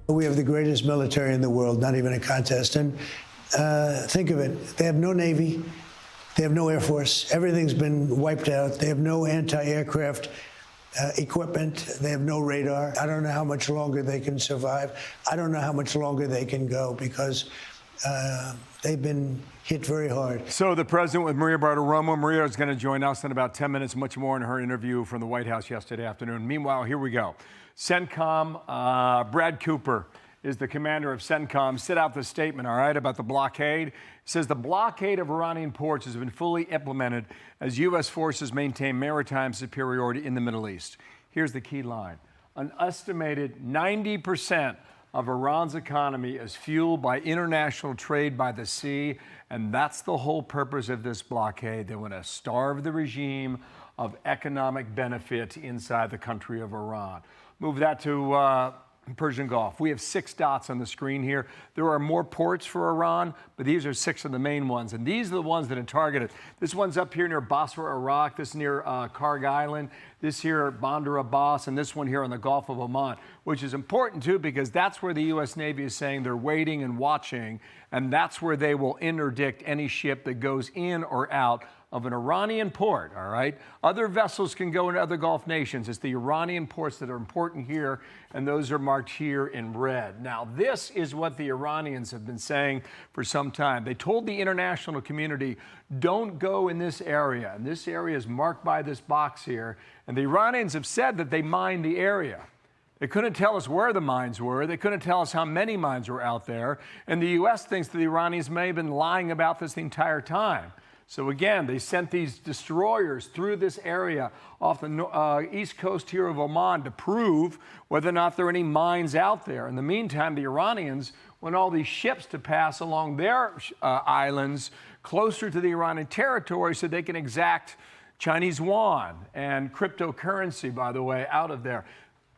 We have the greatest military in the world, not even a contest. And think of it, they have no Navy, they have no Air Force, everything's been wiped out, they have no anti-aircraft equipment, they have no radar. I don't know how much longer they can survive. I don't know how much longer they can go because they've been hit very hard. So the president with Maria Bartiromo. Maria is going to join us in about 10 minutes, much more in her interview from the White House yesterday afternoon. Meanwhile, here we go. CENTCOM, Brad Cooper is the commander of CENTCOM, set out this statement, all right, about the blockade. It says the blockade of Iranian ports has been fully implemented as U.S. forces maintain maritime superiority in the Middle East. Here's the key line. An estimated 90% of Iran's economy is fueled by international trade by the sea, and that's the whole purpose of this blockade. They want to starve the regime of economic benefit inside the country of Iran. Move that to Persian Gulf. We have 6 dots on the screen here. There are more ports for Iran, but these are 6 of the main ones, and these are the ones that are targeted. This one's up here near Basra, Iraq. This near Karg Island. This here at Bandar Abbas, and this one here on the Gulf of Oman, which is important too because that's where the U.S. Navy is saying they're waiting and watching, and that's where they will interdict any ship that goes in or out of an Iranian port, all right? Other vessels can go into other Gulf nations. It's the Iranian ports that are important here, and those are marked here in red. Now, this is what the Iranians have been saying for some time. They told the international community, don't go in this area, and this area is marked by this box here, and the Iranians have said that they mined the area. They couldn't tell us where the mines were. They couldn't tell us how many mines were out there, and the U.S. thinks that the Iranians may have been lying about this the entire time. So again, they sent these destroyers through this area off the east coast here of Oman to prove whether or not there are any mines out there. In the meantime, the Iranians want all these ships to pass along their islands closer to the Iranian territory so they can exact Chinese yuan and cryptocurrency, by the way, out of there.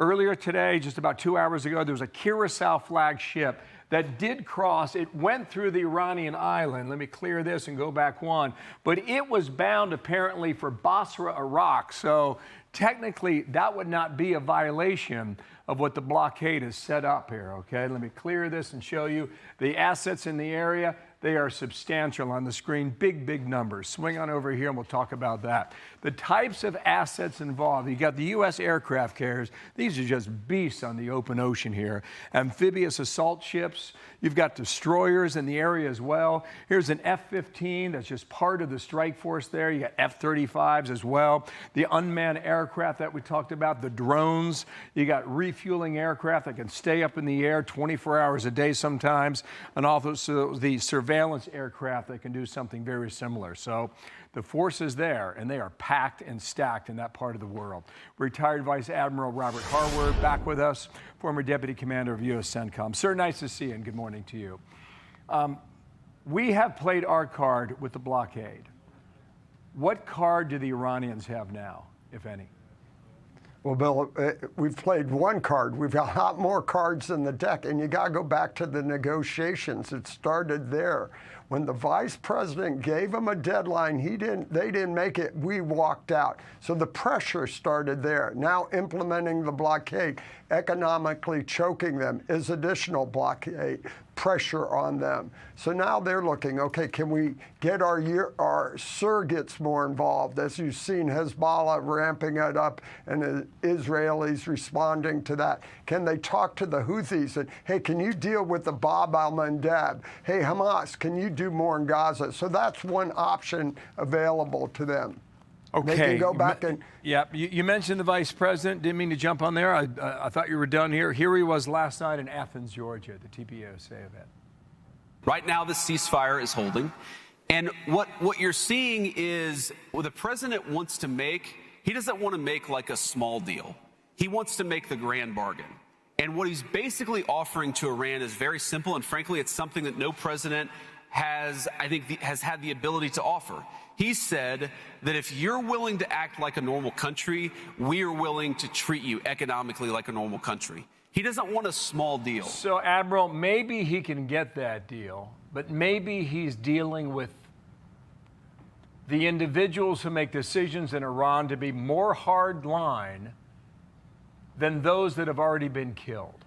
Earlier today, just about 2 hours ago, there was a Curacao flag ship that did cross. It went through the Iranian island. Let me clear this and go back one. But it was bound apparently for Basra, Iraq. So technically, that would not be a violation of what the blockade has set up here, okay? Let me clear this and show you the assets in the area. They are substantial on the screen, big, big numbers. Swing on over here and we'll talk about that. The types of assets involved. You got the U.S. aircraft carriers. These are just beasts on the open ocean here. Amphibious assault ships. You've got destroyers in the area as well. Here's an F-15 that's just part of the strike force there. You got F-35s as well. The unmanned aircraft that we talked about, the drones. You got refueling aircraft that can stay up in the air 24 hours a day sometimes. And also the surveillance aircraft that can do something very similar. So the force is there, and they are packed and stacked in that part of the world. Retired Vice Admiral Robert Harward back with us, former Deputy Commander of U.S. CENTCOM. Sir, nice to see you, and good morning to you. We have played our card with the blockade. What card do the Iranians have now, if any? Well, Bill, we've played one card. We've got a lot more cards in the deck, and you got to go back to the negotiations. It started there. When the vice president gave them a deadline, they didn't make it, we walked out. So the pressure started there. Now implementing the blockade, economically choking them is additional blockade pressure on them. So now they're looking, okay, can we get our surrogates more involved? As you've seen, Hezbollah ramping it up and the Israelis responding to that. Can they talk to the Houthis and, hey, can you deal with the Bab al-Mandab? Hey, Hamas, can you do more in Gaza? So that's one option available to them. Okay. They can go back and... Yeah, you mentioned the vice president. Didn't mean to jump on there. I thought you were done here. Here he was last night in Athens, Georgia, at the TPOSA event. Right now, the ceasefire is holding. And what you're seeing is what the president wants to make, he doesn't want to make like a small deal. He wants to make the grand bargain. And what he's basically offering to Iran is very simple. And frankly, it's something that no president has had the ability to offer. He said that if you're willing to act like a normal country, we are willing to treat you economically like a normal country. He doesn't want a small deal. So, Admiral, maybe he can get that deal, but maybe he's dealing with the individuals who make decisions in Iran to be more hard line than those that have already been killed.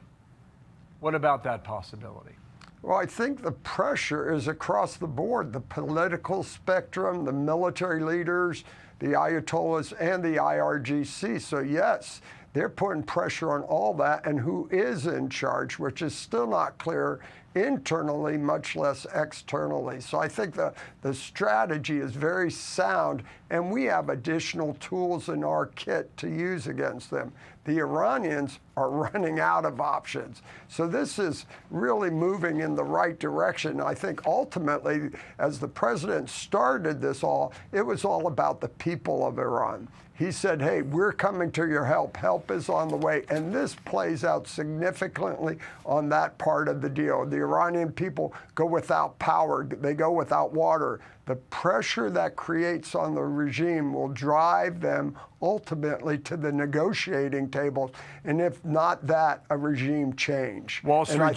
What about that possibility? Well, I think the pressure is across the board, the political spectrum, the military leaders, the Ayatollahs, and the IRGC. So yes, they're putting pressure on all that, and who is in charge, which is still not clear internally, much less externally. So I think the strategy is very sound, and we have additional tools in our kit to use against them. The Iranians are running out of options. So this is really moving in the right direction. I think ultimately, as the president started this all, it was all about the people of Iran. He said, hey, we're coming to your help. Help is on the way. And this plays out significantly on that part of the deal. The Iranian people go without power. They go without water. The pressure that creates on the regime will drive them ultimately to the negotiating tables. And if not that, a regime change. Wall Street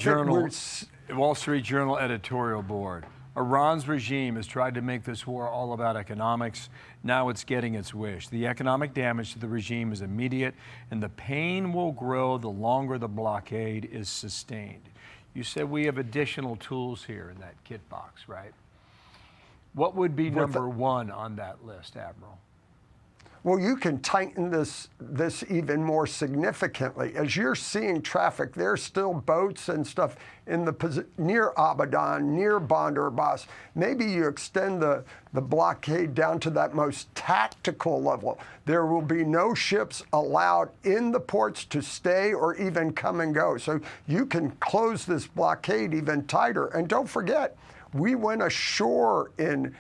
Journal editorial board. Iran's regime has tried to make this war all about economics. Now it's getting its wish. The economic damage to the regime is immediate, and the pain will grow the longer the blockade is sustained. You said we have additional tools here in that kit box, right? What would be number one on that list, Admiral? Well, you can tighten this even more significantly. As you're seeing traffic, there's still boats and stuff in the near Abadan, near Bandar Abbas. Maybe you extend the blockade down to that most tactical level. There will be no ships allowed in the ports to stay or even come and go. So you can close this blockade even tighter. And don't forget, we went ashore in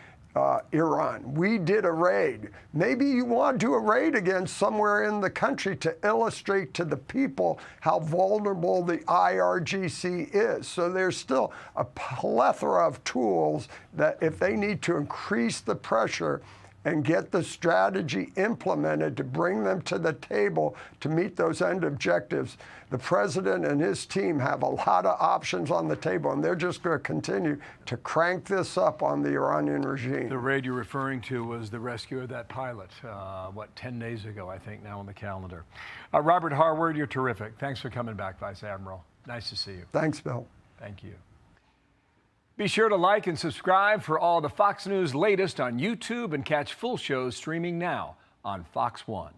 Iran. We did a raid. Maybe you want to do a raid again somewhere in the country to illustrate to the people how vulnerable the IRGC is. So there's still a plethora of tools that if they need to increase the pressure and get the strategy implemented to bring them to the table to meet those end objectives, the president and his team have a lot of options on the table, and they're just going to continue to crank this up on the Iranian regime. The raid you're referring to was the rescue of that pilot, 10 days ago, I think, now on the calendar. Robert Harward, you're terrific. Thanks for coming back, Vice Admiral. Nice to see you. Thanks, Bill. Thank you. Be sure to like and subscribe for all the Fox News latest on YouTube and catch full shows streaming now on Fox One.